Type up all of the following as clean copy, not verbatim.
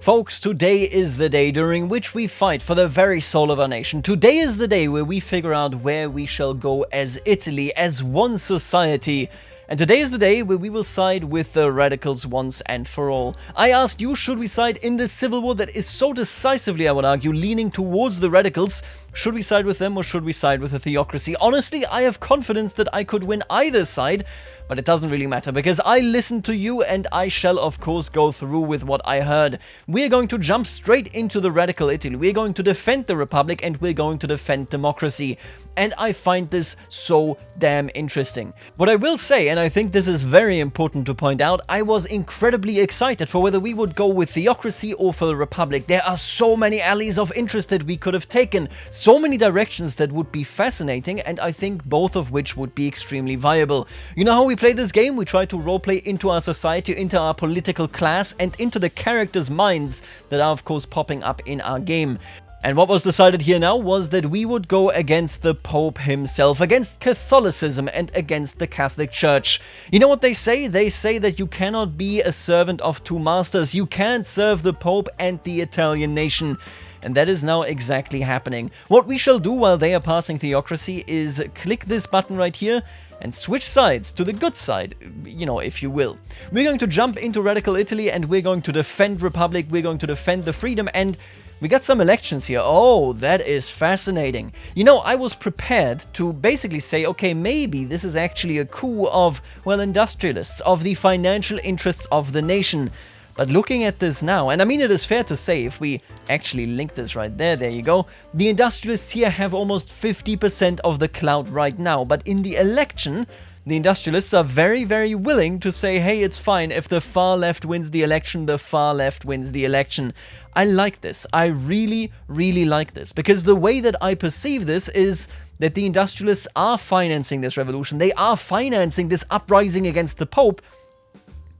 Folks, today is the day during which we fight for the very soul of our nation. Today is the day where we figure out where we shall go as Italy, as one society. And today is the day where we will side with the radicals once and for all. I asked you, should we side in this civil war that is so decisively, I would argue, leaning towards the radicals? Should we side with them or should we side with a theocracy? Honestly, I have confidence that I could win either side, but it doesn't really matter because I listened to you and I shall of course go through with what I heard. We're going to jump straight into the radical Italy. We're going to defend the Republic and we're going to defend democracy. And I find this so damn interesting. What I will say, and I think this is very important to point out, I was incredibly excited for whether we would go with theocracy or for the Republic. There are so many alleys of interest that we could have taken, so many directions that would be fascinating, and I think both of which would be extremely viable. You know how we play this game? We try to roleplay into our society, into our political class, and into the characters' minds that are of course popping up in our game. And what was decided here now was that we would go against the Pope himself, against Catholicism and against the Catholic Church. You know what they say? They say that you cannot be a servant of two masters. You can't serve the Pope and the Italian nation. And that is now exactly happening. What we shall do while they are passing theocracy is click this button right here and switch sides to the good side, you know, if you will. We're going to jump into radical Italy and we're going to defend Republic, we're going to defend the freedom, and we got some elections here. Oh, that is fascinating. You know, I was prepared to basically say, okay, maybe this is actually a coup of, well, industrialists, of the financial interests of the nation. But looking at this now, and I mean it is fair to say, if we actually link this right there, there you go, the industrialists here have almost 50% of the clout right now. But in the election, the industrialists are very, very willing to say, hey, it's fine. If the far left wins the election, the far left wins the election. I like this. I really, really like this. Because the way that I perceive this is that the industrialists are financing this revolution. They are financing this uprising against the Pope.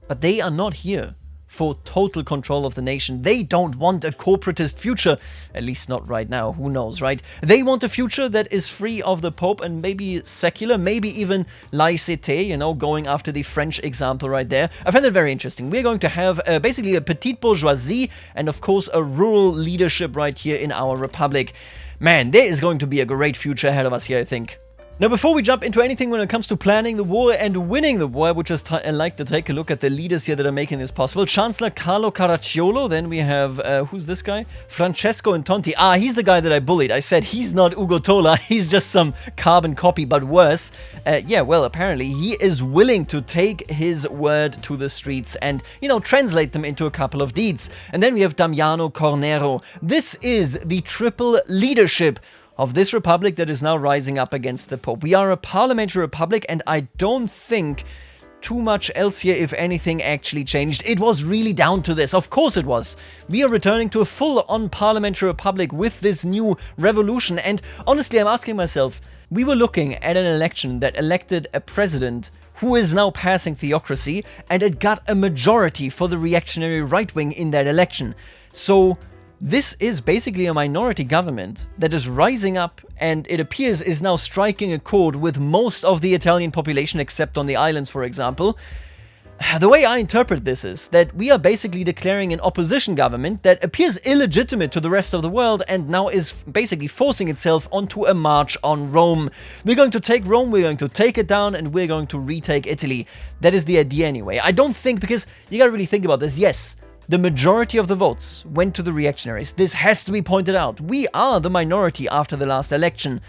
But they are not here for total control of the nation. They don't want a corporatist future, at least not right now, who knows, right? They want a future that is free of the Pope and maybe secular, maybe even laïcité, you know, going after the French example right there. I find that very interesting. We're going to have basically a petite bourgeoisie and of course a rural leadership right here in our Republic. Man, there is going to be a great future ahead of us here, I think. Now, before we jump into anything when it comes to planning the war and winning the war, I would just like to take a look at the leaders here that are making this possible. Chancellor Carlo Caracciolo, then we have, who's this guy? Francesco Intonti. Ah, he's the guy that I bullied. I said he's not Ugo Tola, he's just some carbon copy, but worse. Yeah, well, apparently he is willing to take his word to the streets and, you know, translate them into a couple of deeds. And then we have Damiano Cornero. This is the triple leadership of this republic that is now rising up against the Pope. We are a parliamentary republic, and I don't think too much else here, if anything, actually changed. It was really down to this. Of course it was. We are returning to a full-on parliamentary republic with this new revolution, and honestly, I'm asking myself, we were looking at an election that elected a president who is now passing theocracy, and it got a majority for the reactionary right wing in that election. So this is basically a minority government that is rising up and it appears is now striking a chord with most of the Italian population, except on the islands, for example. The way I interpret this is that we are basically declaring an opposition government that appears illegitimate to the rest of the world and now is basically forcing itself onto a march on Rome. We're going to take Rome, we're going to take it down, and we're going to retake Italy. That is the idea anyway. I don't think, because you gotta really think about this, yes, the majority of the votes went to the reactionaries. This has to be pointed out. We are the minority after the last election.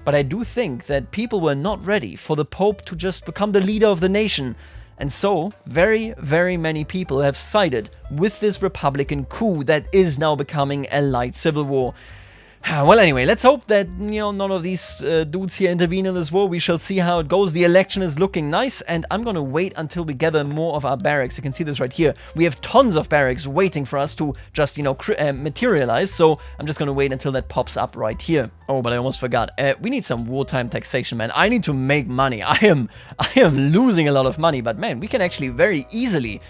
But I do think that people were not ready for the Pope to just become the leader of the nation. And so, very, very many people have sided with this Republican coup that is now becoming a light civil war. Well, anyway, let's hope that, you know, none of these dudes here intervene in this war. We shall see how it goes. The election is looking nice, and I'm gonna wait until we gather more of our barracks. You can see this right here. We have tons of barracks waiting for us to just, you know, materialize, so I'm just gonna wait until that pops up right here. Oh, but I almost forgot. We need some wartime taxation, man. I need to make money. I am losing a lot of money, but man, we can actually very easily,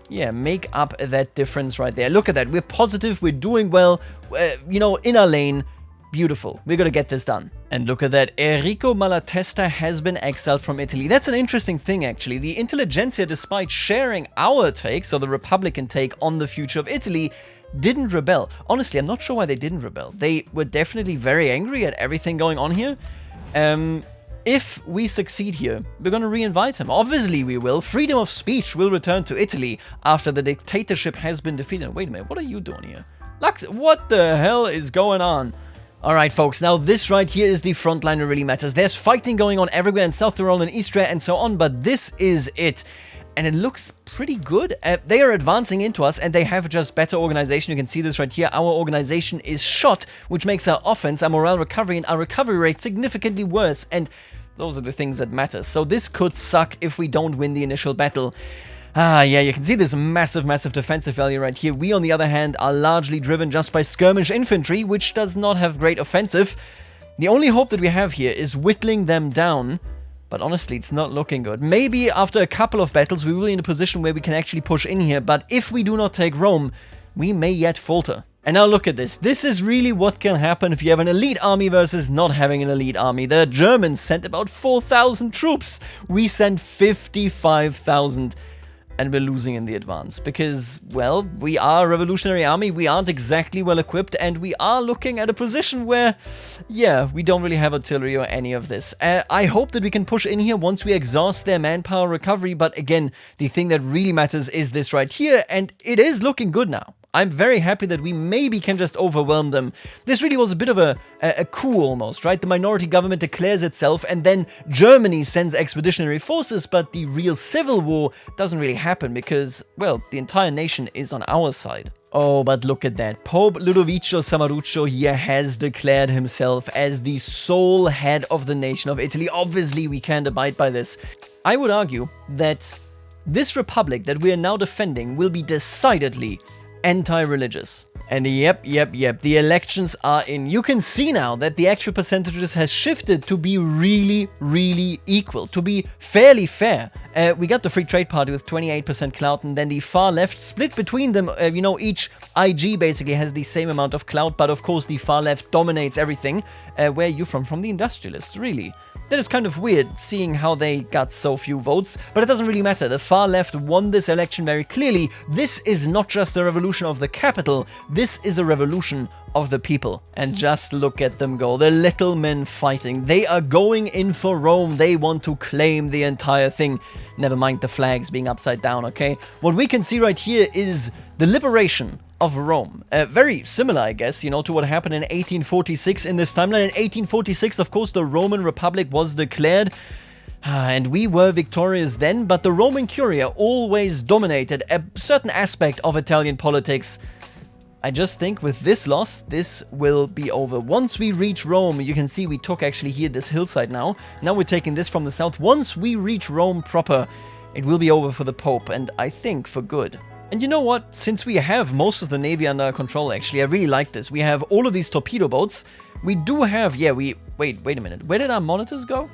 yeah, make up that difference right there. Look at that. We're positive. We're doing well. You know, in our lane. Beautiful. We're gonna get this done. And look at that. Enrico Malatesta has been exiled from Italy. That's an interesting thing, actually. The intelligentsia, despite sharing our take, so the Republican take on the future of Italy, didn't rebel. Honestly, I'm not sure why they didn't rebel. They were definitely very angry at everything going on here. If we succeed here, we're going to re-invite him. Obviously we will. Freedom of speech will return to Italy after the dictatorship has been defeated. Wait a minute, what are you doing here? Lux, what the hell is going on? Alright folks, now this right here is the front line that really matters. There's fighting going on everywhere in South Tyrol and Istria and so on, but this is it. And it looks pretty good. They are advancing into us and they have just better organization. You can see this right here. Our organization is shot, which makes our offense, our morale recovery, and our recovery rate significantly worse. And those are the things that matter. So this could suck if we don't win the initial battle. Yeah, you can see this massive defensive value right here. We, on the other hand, are largely driven just by skirmish infantry, which does not have great offensive. The only hope that we have here is whittling them down. But honestly, it's not looking good. Maybe after a couple of battles, we will be in a position where we can actually push in here. But if we do not take Rome, we may yet falter. And now look at this. This is really what can happen if you have an elite army versus not having an elite army. The Germans sent about 4,000 troops. We sent 55,000. And we're losing in the advance because, well, we are a revolutionary army, we aren't exactly well equipped, and we are looking at a position where, yeah, we don't really have artillery or any of this. I hope that we can push in here once we exhaust their manpower recovery, but again, the thing that really matters is this right here, and it is looking good now. I'm very happy that we maybe can just overwhelm them. This really was a bit of a coup almost, right? The minority government declares itself and then Germany sends expeditionary forces, but the real civil war doesn't really happen because, well, the entire nation is on our side. Oh, but look at that. Pope Ludovico Samaruccio here has declared himself as the sole head of the nation of Italy. Obviously, we can't abide by this. I would argue that this republic that we are now defending will be decidedly anti-religious. And yep, the elections are in. You can see now that the actual percentages has shifted to be really equal, to be fairly fair. We got the Free Trade Party with 28% clout, and then the far left split between them. You know, each IG basically has the same amount of clout, but of course the far left dominates everything. Where are you from? From the industrialists, really. That is kind of weird, seeing how they got so few votes, but it doesn't really matter. The far left won this election very clearly. This is not just a revolution of the capital, this is a revolution of the people. And just look at them go, the little men fighting. They are going in for Rome, they want to claim the entire thing. Never mind the flags being upside down, okay? What we can see right here is the liberation of Rome. Very similar, I guess, you know, to what happened in 1846 in this timeline. In 1846, of course, the Roman Republic was declared, and we were victorious then, but the Roman Curia always dominated a certain aspect of Italian politics. I just think with this loss, this will be over. Once we reach Rome, you can see we took actually here this hillside now. Now we're taking this from the south. Once we reach Rome proper, it will be over for the Pope, and I think for good. And you know what? Since we have most of the navy under control, actually, I really like this. We have all of these torpedo boats. We do have, yeah, wait a minute. Where did our monitors go?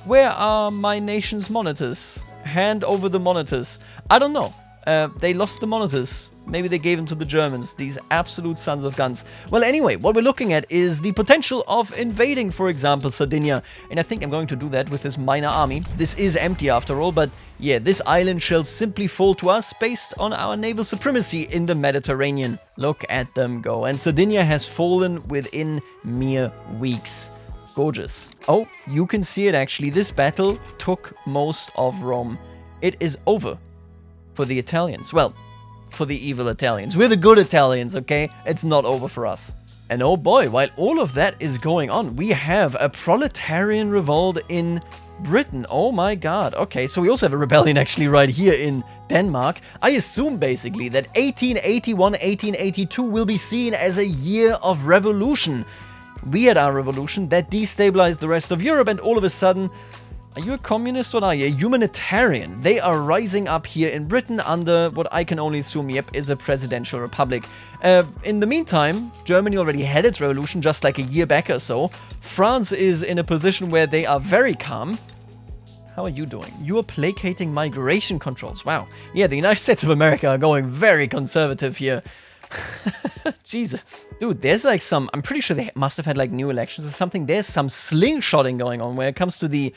Where are my nation's monitors? Hand over the monitors. I don't know. They lost the monitors. Maybe they gave them to the Germans, these absolute sons of guns. Well, anyway, what we're looking at is the potential of invading, for example, Sardinia. And I think I'm going to do that with this minor army. This is empty after all, but yeah, this island shall simply fall to us based on our naval supremacy in the Mediterranean. Look at them go. And Sardinia has fallen within mere weeks. Gorgeous. Oh, you can see it actually. This battle took most of Rome. It is over for the Italians. Well, for the evil Italians. We're the good Italians, okay? It's not over for us. And oh boy, while all of that is going on, we have a proletarian revolt in Britain. Oh my god. Okay, so we also have a rebellion actually right here in Denmark. I assume basically that 1881, 1882 will be seen as a year of revolution. We had our revolution that destabilized the rest of Europe, and all of a sudden, are you a communist? What are you? A humanitarian. They are rising up here in Britain under what I can only assume, yep, is a presidential republic. In the meantime, Germany already had its revolution just like a year back or so. France is in a position where they are very calm. How are you doing? You are placating migration controls. Wow. Yeah, the United States of America are going very conservative here. Jesus. Dude, there's like some, I'm pretty sure they must have had like new elections or something. There's some slingshotting going on when it comes to the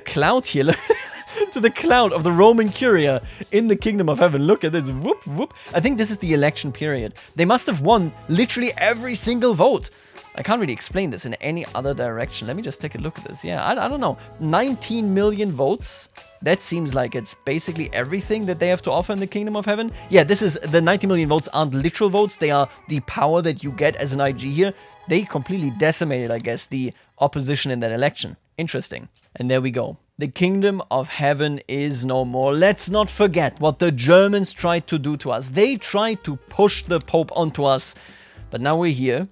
clout here. Look, to the cloud of the Roman Curia in the Kingdom of Heaven. Look at this. Whoop, whoop. I think this is the election period. They must have won literally every single vote. I can't really explain this in any other direction. Let me just take a look at this. Yeah, I don't know. 19 million votes. That seems like it's basically everything that they have to offer in the Kingdom of Heaven. Yeah, this is the 90 million votes aren't literal votes. They are the power that you get as an IG here. They completely decimated, I guess, the opposition in that election. Interesting. And there we go. The Kingdom of Heaven is no more. Let's not forget what the Germans tried to do to us. They tried to push the Pope onto us. But now we're here.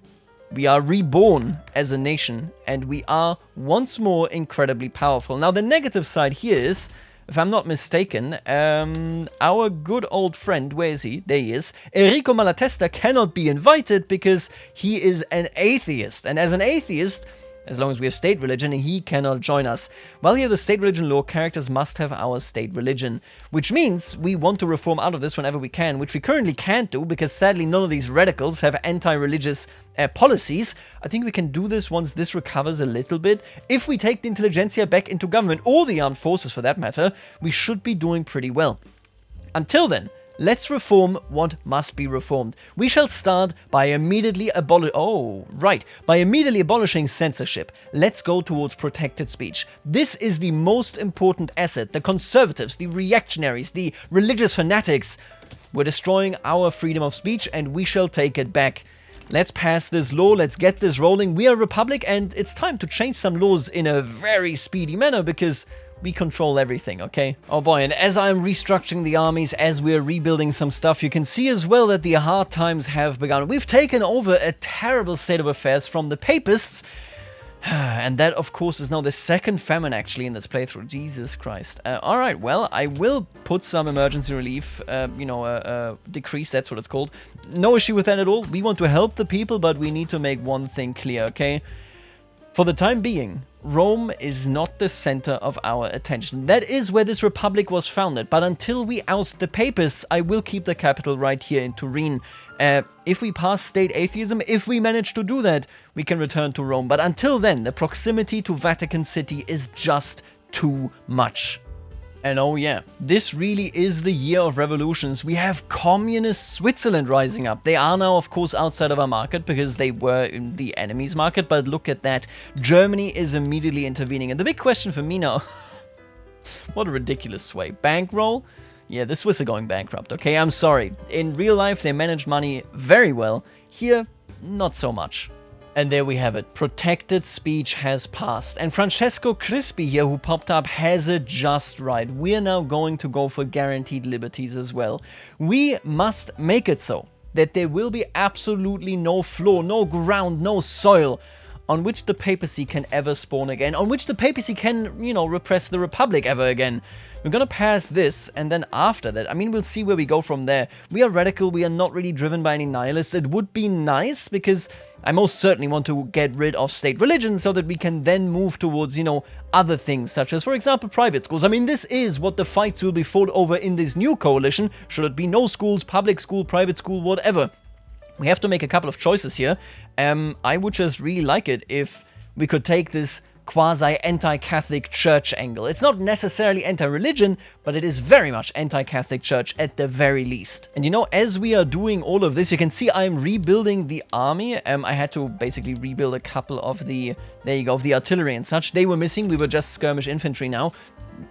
We are reborn as a nation, and we are once more incredibly powerful. Now, the negative side here is, if I'm not mistaken, our good old friend, where is he? There he is. Enrico Malatesta cannot be invited because he is an atheist. And as an atheist, as long as we have state religion, he cannot join us. While we have the state religion law, characters must have our state religion. Which means we want to reform out of this whenever we can, which we currently can't do because sadly none of these radicals have anti-religious policies. I think we can do this once this recovers a little bit. If we take the intelligentsia back into government, or the armed forces for that matter, we should be doing pretty well. Until then, let's reform what must be reformed. We shall start by immediately abolishing censorship. Let's go towards protected speech. This is the most important asset. The conservatives, the reactionaries, the religious fanatics were destroying our freedom of speech, and we shall take it back. Let's pass this law, let's get this rolling. We are a republic, and it's time to change some laws in a very speedy manner because we control everything, okay? Oh boy, and as I'm restructuring the armies, as we're rebuilding some stuff, you can see as well that the hard times have begun. We've taken over a terrible state of affairs from the papists, and that, of course, is now the second famine, actually, in this playthrough. Jesus Christ. Alright, well, I will put some emergency relief, decrease, that's what it's called. No issue with that at all. We want to help the people, but we need to make one thing clear, okay? For the time being, Rome is not the center of our attention. That is where this republic was founded, but until we oust the papists, I will keep the capital right here in Turin. If we pass state atheism, if we manage to do that, we can return to Rome. But until then, the proximity to Vatican City is just too much. And oh yeah, this really is the year of revolutions. We have communist Switzerland rising up. They are now, of course, outside of our market because they were in the enemy's market. But look at that. Germany is immediately intervening. And the big question for me now, what a ridiculous sway. Bankroll? Yeah, the Swiss are going bankrupt, okay? I'm sorry. In real life, they manage money very well. Here, not so much. And there we have it. Protected speech has passed. And Francesco Crispi here, who popped up, has it just right. We're now going to go for guaranteed liberties as well. We must make it so that there will be absolutely no floor, no ground, no soil on which the papacy can ever spawn again, on which the papacy can, repress the republic ever again. We're gonna pass this, and then after that, we'll see where we go from there. We are radical, we are not really driven by any nihilists. It would be nice, because I most certainly want to get rid of state religion so that we can then move towards, other things, such as, for example, private schools. This is what the fights will be fought over in this new coalition. Should it be no schools, public school, private school, whatever. We have to make a couple of choices here. I would just really like it if we could take this quasi-anti-Catholic church angle. It's not necessarily anti-religion, but it is very much anti-Catholic church at the very least. And as we are doing all of this, you can see I'm rebuilding the army. I had to basically rebuild a couple of the, of the artillery and such. They were missing. We were just skirmish infantry now.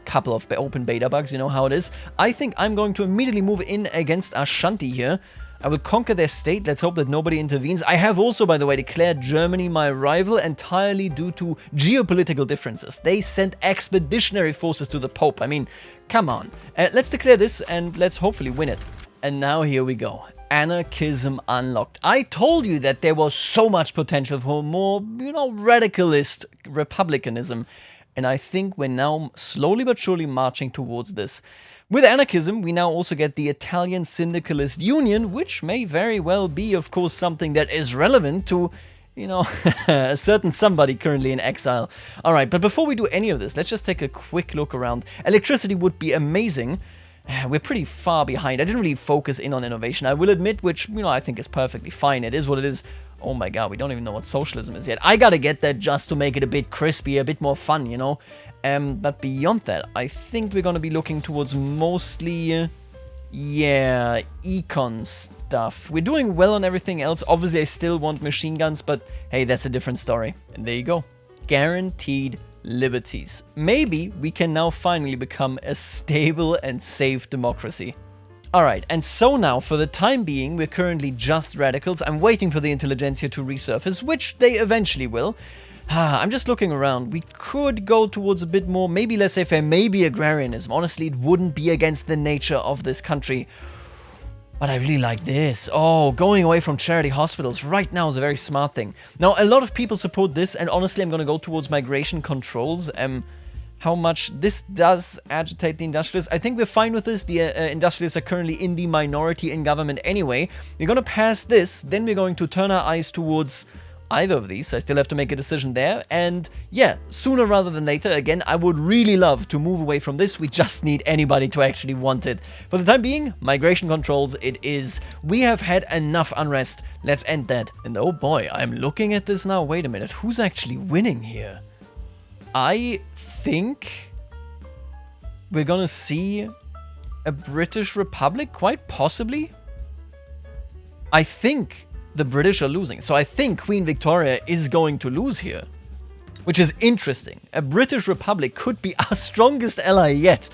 Couple of open beta bugs, you know how it is. I think I'm going to immediately move in against Ashanti here. I will conquer their state. Let's hope that nobody intervenes. I have also, by the way, declared Germany my rival entirely due to geopolitical differences. They sent expeditionary forces to the Pope. Come on. Let's declare this and let's hopefully win it. And now here we go. Anarchism unlocked. I told you that there was so much potential for more, radicalist republicanism. And I think we're now slowly but surely marching towards this. With anarchism, we now also get the Italian Syndicalist Union, which may very well be, of course, something that is relevant to, a certain somebody currently in exile. Alright, but before we do any of this, let's just take a quick look around. Electricity would be amazing. We're pretty far behind. I didn't really focus in on innovation, I will admit, which, I think is perfectly fine. It is what it is. Oh my god, we don't even know what socialism is yet. I gotta get that just to make it a bit crispy, a bit more fun, But beyond that, I think we're gonna be looking towards mostly, yeah, econ stuff. We're doing well on everything else. Obviously, I still want machine guns, but hey, that's a different story. And there you go. Guaranteed liberties. Maybe we can now finally become a stable and safe democracy. Alright, and so now, for the time being, we're currently just radicals. I'm waiting for the intelligentsia to resurface, which they eventually will. I'm just looking around. We could go towards a bit more, maybe laissez-faire, maybe agrarianism. Honestly, it wouldn't be against the nature of this country. But I really like this. Oh, going away from charity hospitals right now is a very smart thing. Now, a lot of people support this, and honestly, I'm going to go towards migration controls. How much this does agitate the industrialists. I think we're fine with this. The industrialists are currently in the minority in government anyway. We're going to pass this, then we're going to turn our eyes towards either of these. I still have to make a decision there. And yeah, sooner rather than later, again, I would really love to move away from this. We just need anybody to actually want it. For the time being, migration controls it is. We have had enough unrest. Let's end that. And oh boy, I'm looking at this now. Wait a minute. Who's actually winning here? I think we're gonna see a British Republic, quite possibly. I think the British are losing. So I think Queen Victoria is going to lose here, which is interesting. A British Republic could be our strongest ally yet.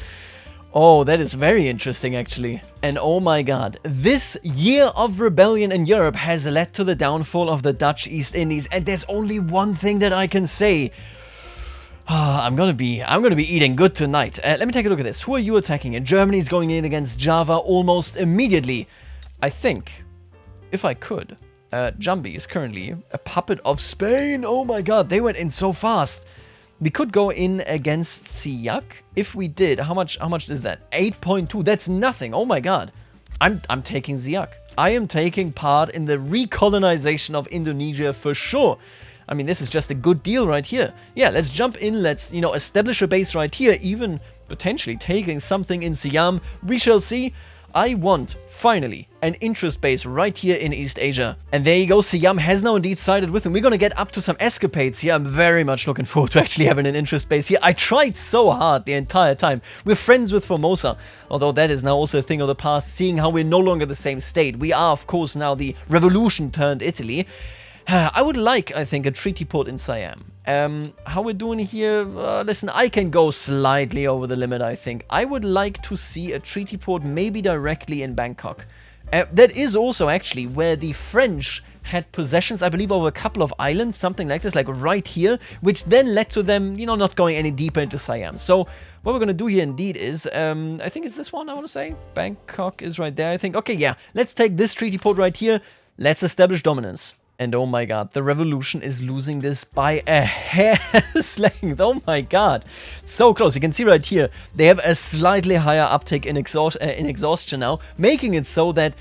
Oh, that is very interesting, actually. And oh my god, this year of rebellion in Europe has led to the downfall of the Dutch East Indies. And there's only one thing that I can say. I'm gonna be eating good tonight. Let me take a look at this. Who are you attacking? And Germany is going in against Java almost immediately. I think, if I could, Jambi is currently a puppet of Spain. Oh my god, they went in so fast. We could go in against Siak. If we did, how much is that? 8.2. That's nothing. Oh my god. I'm taking Siak. I am taking part in the recolonization of Indonesia for sure. I mean, this is just a good deal right here. Yeah, let's jump in. Let's, establish a base right here. Even potentially taking something in Siam. We shall see. I want, finally, an interest base right here in East Asia. And there you go, Siam has now indeed sided with him. We're gonna get up to some escapades here. I'm very much looking forward to actually having an interest base here. I tried so hard the entire time. We're friends with Formosa, although that is now also a thing of the past, seeing how we're no longer the same state. We are, of course, now the revolution turned Italy. I would like, I think, a treaty port in Siam. How we're doing here, listen, I can go slightly over the limit, I think. I would like to see a treaty port maybe directly in Bangkok. That is also actually where the French had possessions, I believe, over a couple of islands, something like this, like right here, which then led to them, not going any deeper into Siam. So what we're going to do here indeed is, I think it's this one, I want to say. Bangkok is right there, I think. Okay, yeah, let's take this treaty port right here. Let's establish dominance. And oh my god, the revolution is losing this by a hair's length. Oh my god. So close. You can see right here, they have a slightly higher uptake in exhaustion now, making it so that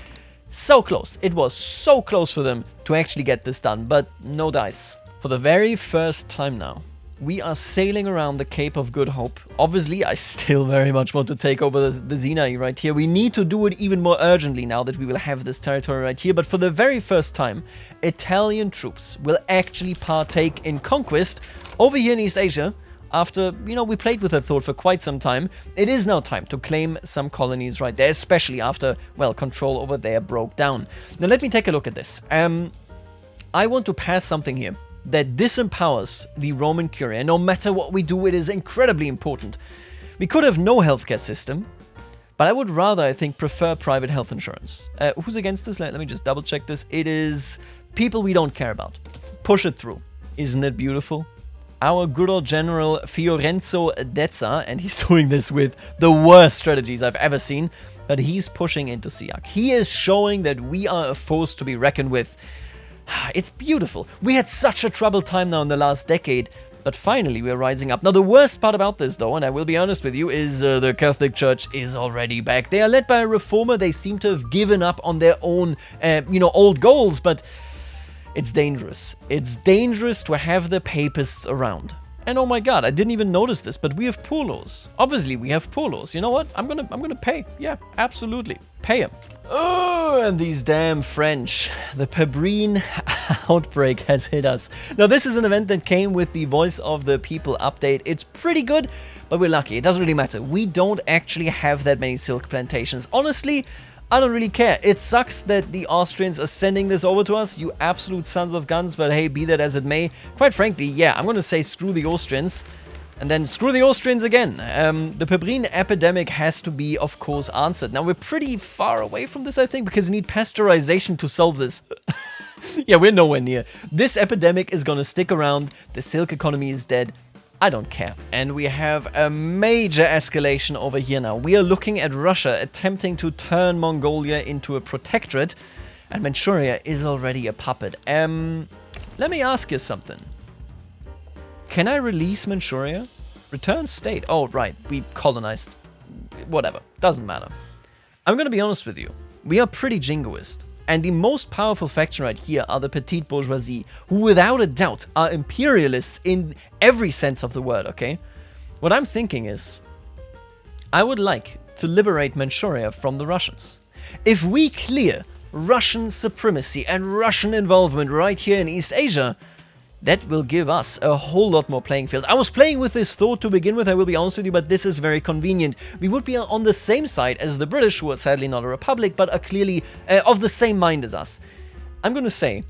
so close. It was so close for them to actually get this done, but no dice. For the very first time now, we are sailing around the Cape of Good Hope. Obviously, I still very much want to take over the Sinai right here. We need to do it even more urgently now that we will have this territory right here. But for the very first time, Italian troops will actually partake in conquest over here in East Asia. After, we played with that thought for quite some time, it is now time to claim some colonies right there, especially after, well, control over there broke down. Now, let me take a look at this. I want to pass something here that disempowers the Roman Curia. No matter what we do, it is incredibly important. We could have no healthcare system, but I would rather, I think, prefer private health insurance. Who's against this? Let me just double check this. It is people we don't care about. Push it through. Isn't it beautiful? Our good old General Fiorenzo Dezza, and he's doing this with the worst strategies I've ever seen, but he's pushing into Siak. He is showing that we are a force to be reckoned with. It's beautiful. We had such a troubled time now in the last decade, but finally we're rising up. Now, the worst part about this, though, and I will be honest with you, is the Catholic Church is already back. They are led by a reformer. They seem to have given up on their own, old goals, but it's dangerous. It's dangerous to have the papists around. And oh my god, I didn't even notice this, but we have poor laws. Obviously, we have poor laws. You know what? I'm gonna pay. Yeah, absolutely. Pay him. Oh, and these damn French. The Pebrine outbreak has hit us. Now, this is an event that came with the Voice of the People update. It's pretty good, but we're lucky. It doesn't really matter. We don't actually have that many silk plantations. Honestly, I don't really care. It sucks that the Austrians are sending this over to us, you absolute sons of guns, but hey, be that as it may. Quite frankly, yeah, I'm gonna say screw the Austrians, and then screw the Austrians again. The Pebrine epidemic has to be, of course, answered. Now, we're pretty far away from this, I think, because you need pasteurization to solve this. Yeah, we're nowhere near. This epidemic is gonna stick around, the silk economy is dead. I don't care. And we have a major escalation over here now. We are looking at Russia attempting to turn Mongolia into a protectorate, and Manchuria is already a puppet. Let me ask you something. Can I release Manchuria? Return state. Oh, right. We colonized. Whatever. Doesn't matter. I'm gonna be honest with you. We are pretty jingoist. And the most powerful faction right here are the petite bourgeoisie, who without a doubt are imperialists in every sense of the word, okay? What I'm thinking is, I would like to liberate Manchuria from the Russians. If we clear Russian supremacy and Russian involvement right here in East Asia, that will give us a whole lot more playing field. I was playing with this thought to begin with, I will be honest with you, but this is very convenient. We would be on the same side as the British, who are sadly not a republic, but are clearly of the same mind as us. I'm gonna say,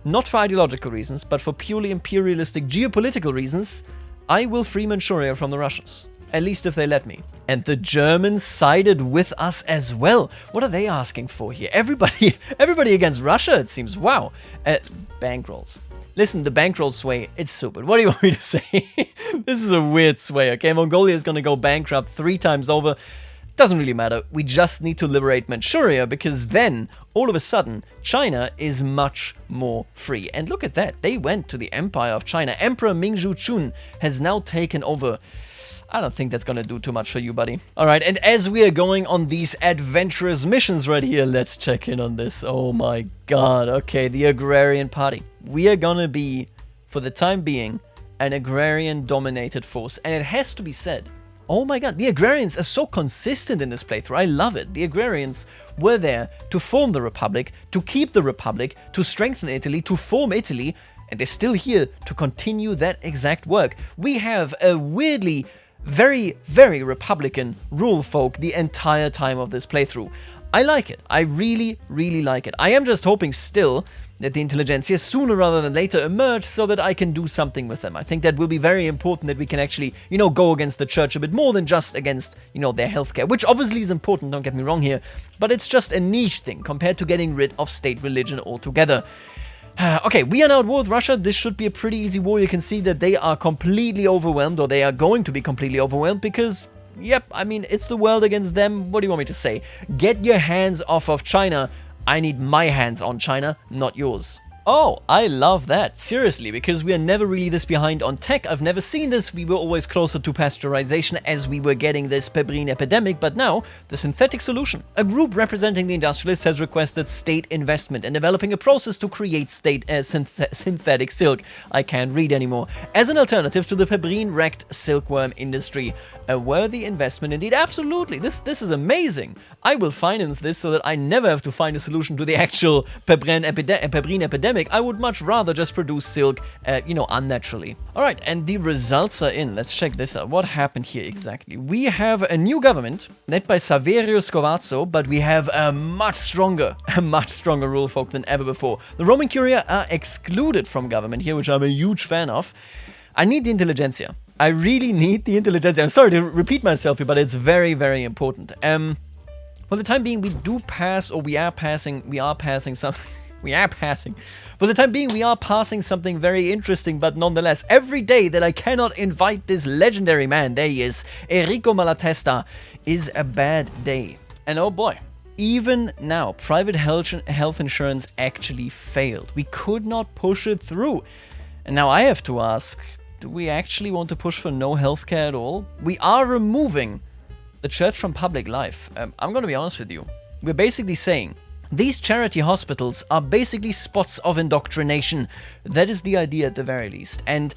not for ideological reasons, but for purely imperialistic geopolitical reasons, I will free Manchuria from the Russians. At least if they let me. And the Germans sided with us as well. What are they asking for here? Everybody against Russia, it seems. Wow. Bankrolls. Listen, the bankroll sway, it's stupid. What do you want me to say? This is a weird sway, okay? Mongolia is gonna go bankrupt 3 times over. Doesn't really matter. We just need to liberate Manchuria, because then, all of a sudden, China is much more free. And look at that. They went to the Empire of China. Emperor Mingzhu Chun has now taken over. I don't think that's gonna do too much for you, buddy. Alright, and as we are going on these adventurous missions right here, let's check in on this. Oh my god, okay, the Agrarian Party. We are gonna be, for the time being, an agrarian-dominated force. And it has to be said, oh my god, the Agrarians are so consistent in this playthrough, I love it. The Agrarians were there to form the Republic, to keep the Republic, to strengthen Italy, to form Italy, and they're still here to continue that exact work. We have a weirdly very, very Republican rule folk the entire time of this playthrough. I like it. I really, really like it. I am just hoping still that the intelligentsia sooner rather than later emerge so that I can do something with them. I think that will be very important, that we can actually, go against the church a bit more than just against, their healthcare, which obviously is important, don't get me wrong here, but it's just a niche thing compared to getting rid of state religion altogether. Okay, we are now at war with Russia. This should be a pretty easy war. You can see that they are completely overwhelmed, or they are going to be completely overwhelmed, because, yep, I mean, it's the world against them. What do you want me to say? Get your hands off of China. I need my hands on China, not yours. Oh, I love that. Seriously, because we are never really this behind on tech. I've never seen this. We were always closer to pasteurization as we were getting this Pebrine epidemic, but now, the synthetic solution. A group representing the industrialists has requested state investment in developing a process to create synthetic silk. I can't read anymore. As an alternative to the Pebrine-wrecked silkworm industry. A worthy investment indeed. Absolutely. This is amazing. I will finance this so that I never have to find a solution to the actual Pebrine epidemic. I would much rather just produce silk, unnaturally. Alright, and the results are in. Let's check this out. What happened here exactly? We have a new government, led by Saverio Scovazzo, but we have a much stronger rule folk than ever before. The Roman Curia are excluded from government here, which I'm a huge fan of. I need the intelligentsia. I really need the intelligentsia. I'm sorry to repeat myself here, but it's very, very important. For the time being, we are passing something very interesting, but nonetheless, every day that I cannot invite this legendary man, there he is, Enrico Malatesta, is a bad day. And oh boy, even now, private health insurance actually failed. We could not push it through. And now I have to ask, do we actually want to push for no healthcare at all? We are removing the church from public life. I'm going to be honest with you. We're basically saying these charity hospitals are basically spots of indoctrination. That is the idea at the very least. And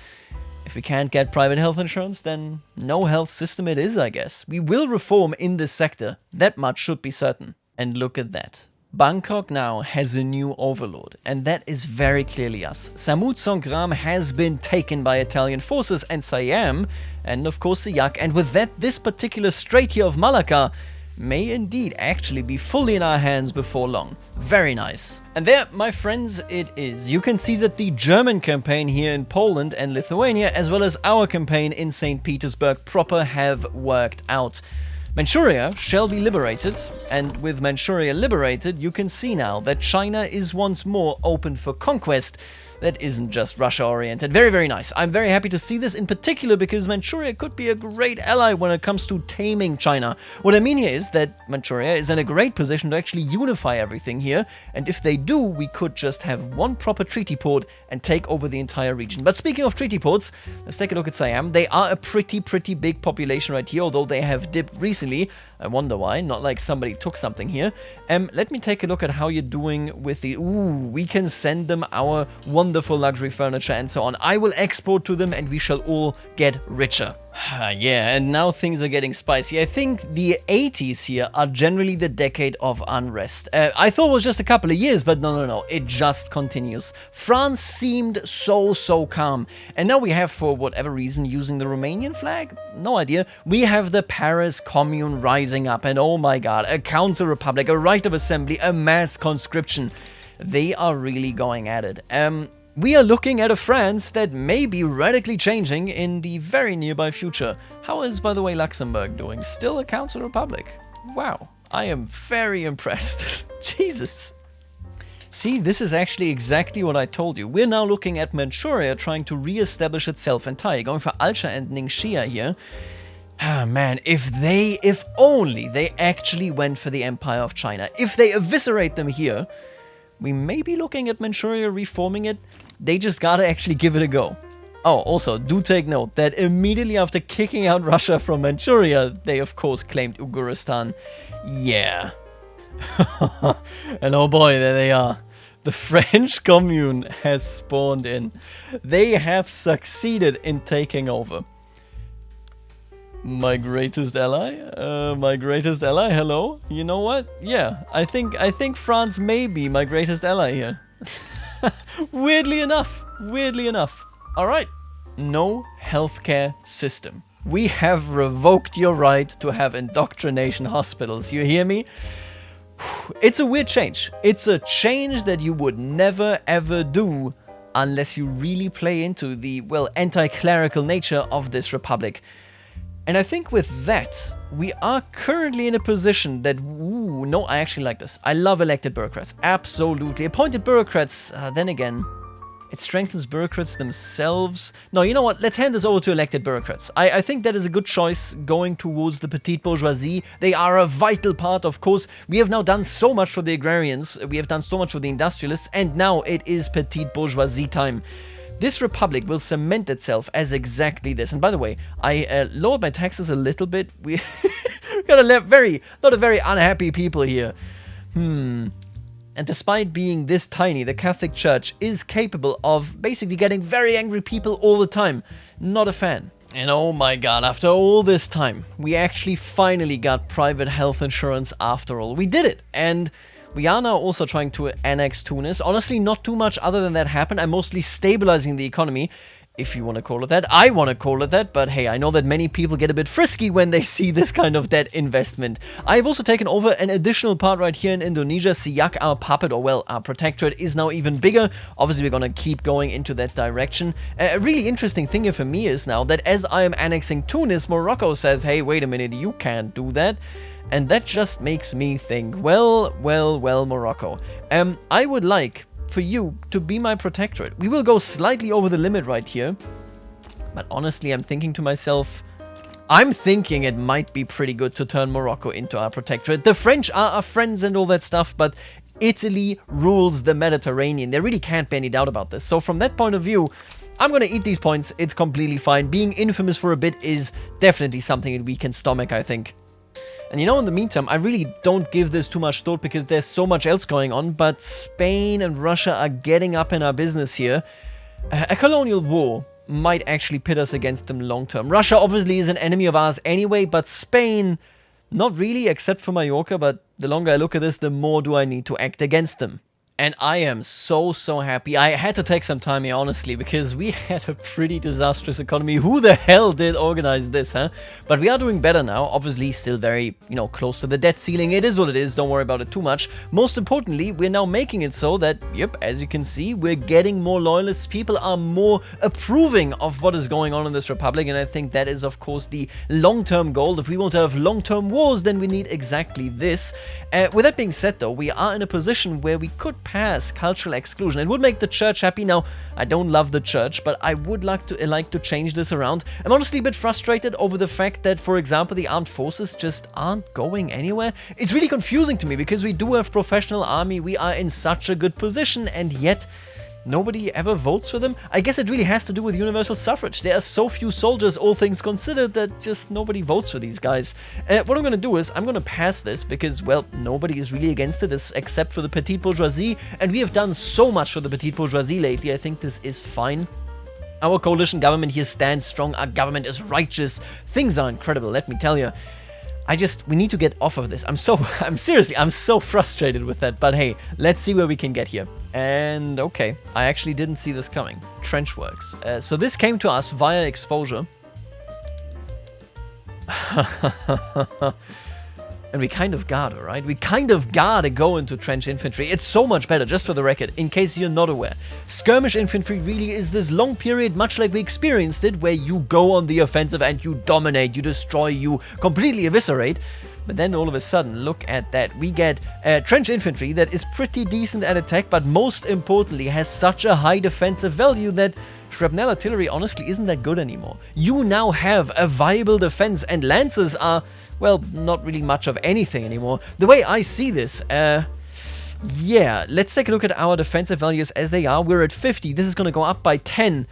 If we can't get private health insurance, then no health system it is, I guess. We will reform in this sector. That much should be certain. And look at that. Bangkok now has a new overlord, and that is very clearly us. Samut Songkram has been taken by Italian forces, and Siam, and of course Siak, and with that, this particular strait here of Malacca may indeed actually be fully in our hands before long. Very nice. And there, my friends, it is. You can see that the German campaign here in Poland and Lithuania, as well as our campaign in St. Petersburg proper, have worked out. Manchuria shall be liberated, and with Manchuria liberated, you can see now that China is once more open for conquest. That isn't just Russia-oriented. Very, very nice. I'm very happy to see this, in particular because Manchuria could be a great ally when it comes to taming China. What I mean here is that Manchuria is in a great position to actually unify everything here, and if they do, we could just have one proper treaty port and take over the entire region. But speaking of treaty ports, let's take a look at Siam. They are a pretty big population right here, although they have dipped recently. I wonder why, not like somebody took something here. Let me take a look at how you're doing with the... Ooh, we can send them our wonderful luxury furniture and so on. I will export to them and we shall all get richer. Yeah, and now things are getting spicy. I think the 80s here are generally the decade of unrest. I thought it was just a couple of years, but no, it just continues. France seemed so calm. And now we have, for whatever reason, using the Romanian flag? No idea. We have the Paris Commune rising up, and oh my god, a council republic, a right of assembly, a mass conscription. They are really going at it. We are looking at a France that may be radically changing in the very nearby future. How is, by the way, Luxembourg doing? Still a council republic? Wow, I am very impressed. Jesus. See, this is actually exactly what I told you. We're now looking at Manchuria trying to re-establish itself entirely, going for Alcha and Ningxia here. Ah, man, if only they actually went for the Empire of China. If they eviscerate them here, we may be looking at Manchuria reforming it. They just gotta actually give it a go. Oh, also, do take note that immediately after kicking out Russia from Manchuria, they of course claimed Ugaristan. Yeah. And oh boy, there they are. The French Commune has spawned in. They have succeeded in taking over. My greatest ally? Hello? You know what? Yeah, I think France may be my greatest ally here. Weirdly enough. Alright, no healthcare system. We have revoked your right to have indoctrination hospitals, you hear me? It's a weird change. It's a change that you would never ever do unless you really play into the, well, anti-clerical nature of this republic. And I think with that, we are currently in a position that, ooh, no, I actually like this. I love elected bureaucrats, absolutely. Appointed bureaucrats, then again, it strengthens bureaucrats themselves. No, you know what, let's hand this over to elected bureaucrats. I think that is a good choice going towards the petite bourgeoisie. They are a vital part, of course. We have now done so much for the agrarians, we have done so much for the industrialists, and now it is petite bourgeoisie time. This republic will cement itself as exactly this. And by the way, I lowered my taxes a little bit. We got a lot of very unhappy people here. And despite being this tiny, the Catholic Church is capable of basically getting very angry people all the time. Not a fan. And oh my god, after all this time, we actually finally got private health insurance after all. We did it. And we are now also trying to annex Tunis. Honestly, not too much other than that happened. I'm mostly stabilizing the economy, if you want to call it that. I want to call it that, but hey, I know that many people get a bit frisky when they see this kind of debt investment. I've also taken over an additional part right here in Indonesia. Siak, our puppet, or well, our protectorate, is now even bigger. Obviously, we're going to keep going into that direction. A really interesting thing here for me is now that as I am annexing Tunis, Morocco says, hey, wait a minute, you can't do that. And that just makes me think, well, Morocco. I would like for you to be my protectorate. We will go slightly over the limit right here. But honestly, I'm thinking to myself, I'm thinking it might be pretty good to turn Morocco into our protectorate. The French are our friends and all that stuff, but Italy rules the Mediterranean. There really can't be any doubt about this. So from that point of view, I'm going to eat these points. It's completely fine. Being infamous for a bit is definitely something that we can stomach, I think. And you know, in the meantime, I really don't give this too much thought because there's so much else going on, but Spain and Russia are getting up in our business here. A colonial war might actually pit us against them long term. Russia obviously is an enemy of ours anyway, but Spain, not really, except for Mallorca, but the longer I look at this, the more do I need to act against them. And I am so happy. I had to take some time here, honestly, because we had a pretty disastrous economy. Who the hell did organize this, huh? But we are doing better now. Obviously, still very, close to the debt ceiling. It is what it is. Don't worry about it too much. Most importantly, we're now making it so that, yep, as you can see, we're getting more loyalists. People are more approving of what is going on in this republic. And I think that is, of course, the long-term goal. If we want to have long-term wars, then we need exactly this. With that being said, though, we are in a position where we could pass cultural exclusion. It would make the church happy. Now, I don't love the church, but I would like to change this around. I'm honestly a bit frustrated over the fact that, for example, the armed forces just aren't going anywhere. It's really confusing to me because we do have professional army, we are in such a good position, and yet nobody ever votes for them. I guess it really has to do with universal suffrage. There are so few soldiers, all things considered, that just nobody votes for these guys. What I'm going to do is, I'm going to pass this because, well, nobody is really against it except for the petite bourgeoisie, and we have done so much for the petite bourgeoisie lately. I think this is fine. Our coalition government here stands strong. Our government is righteous. Things are incredible, let me tell you. We need to get off of this. I'm so frustrated with that. But hey, let's see where we can get here. And okay, I actually didn't see this coming. Trench works. So this came to us via exposure. And we kind of gotta, right? We kind of gotta go into trench infantry. It's so much better, just for the record, in case you're not aware. Skirmish infantry really is this long period, much like we experienced it, where you go on the offensive and you dominate, you destroy, you completely eviscerate. But then all of a sudden, look at that. We get trench infantry that is pretty decent at attack, but most importantly has such a high defensive value that shrapnel artillery honestly isn't that good anymore. You now have a viable defense, and lancers are, well, not really much of anything anymore. The way I see this, yeah, let's take a look at our defensive values as they are. We're at 50. This is going to go up by 10.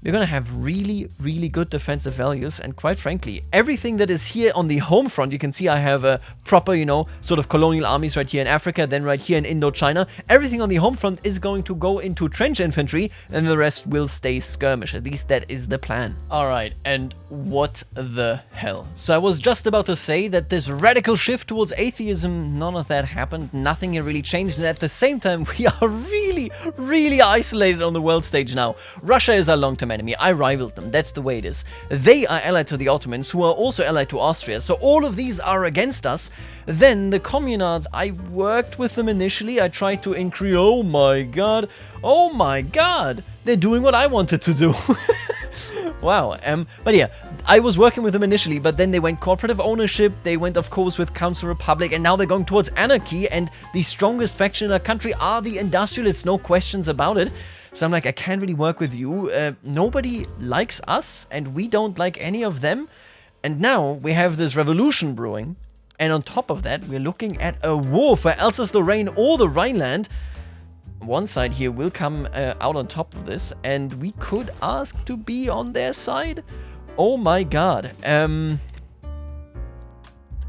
We're going to have really good defensive values, and quite frankly, everything that is here on the home front, you can see I have a proper, sort of colonial armies right here in Africa, then right here in Indochina. Everything on the home front is going to go into trench infantry, and the rest will stay skirmish. At least that is the plan. Alright, and what the hell? So I was just about to say that this radical shift towards atheism, none of that happened, nothing here really changed, and at the same time, we are really isolated on the world stage now. Russia is our long-term enemy. I rivaled them. That's the way it is. They are allied to the Ottomans, who are also allied to Austria. So all of these are against us. Then the communards, I worked with them initially. I tried to increase. Oh my god. Oh my god. They're doing what I wanted to do. Wow. But yeah, I was working with them initially, but then they went cooperative ownership. They went, of course, with Council Republic, and now they're going towards anarchy. And the strongest faction in our country are the industrialists. No questions about it. So I'm like, I can't really work with you. Nobody likes us, and we don't like any of them. And now we have this revolution brewing. And on top of that, we're looking at a war for Alsace-Lorraine or the Rhineland. One side here will come out on top of this, and we could ask to be on their side. Oh my god. I'm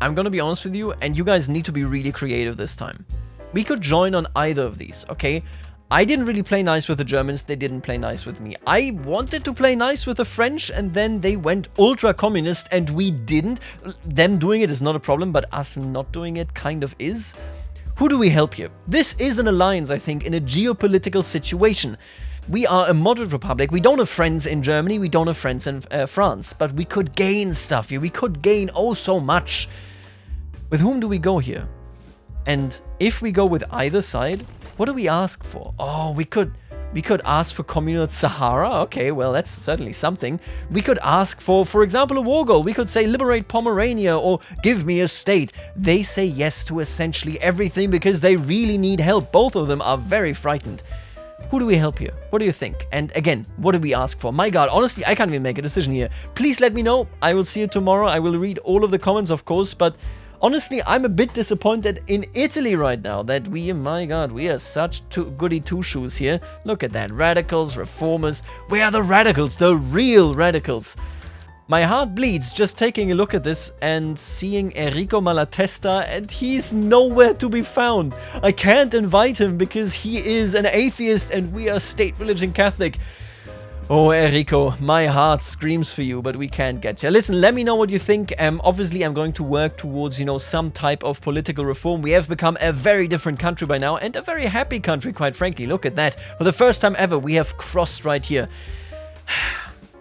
gonna be honest with you, and you guys need to be really creative this time. We could join on either of these, okay? I didn't really play nice with the Germans, they didn't play nice with me. I wanted to play nice with the French, and then they went ultra-communist, and we didn't. Them doing it is not a problem, but us not doing it kind of is. Who do we help here? This is an alliance, I think, in a geopolitical situation. We are a moderate republic. We don't have friends in Germany, we don't have friends in France, but we could gain stuff here. We could gain oh so much. With whom do we go here? And if we go with either side, what do we ask for? Oh, we could ask for communal Sahara. Okay, well, that's certainly something. We could ask for example, a war goal. We could say liberate Pomerania or give me a state. They say yes to essentially everything because they really need help. Both of them are very frightened. Who do we help here? What do you think? And again, what do we ask for? My god, honestly, I can't even make a decision here. Please let me know. I will see you tomorrow. I will read all of the comments, of course, but honestly, I'm a bit disappointed in Italy right now that my god, we are such goody two-shoes here. Look at that. Radicals, reformers. Where are the radicals? The real radicals. My heart bleeds just taking a look at this and seeing Enrico Malatesta, and he's nowhere to be found. I can't invite him because he is an atheist and we are state religion Catholic. Oh, Enrico, my heart screams for you, but we can't get you. Listen, let me know what you think. Obviously, I'm going to work towards, some type of political reform. We have become a very different country by now, and a very happy country, quite frankly. Look at that. For the first time ever, we have crossed right here.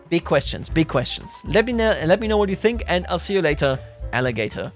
Big questions, big questions. Let me know what you think, and I'll see you later, alligator.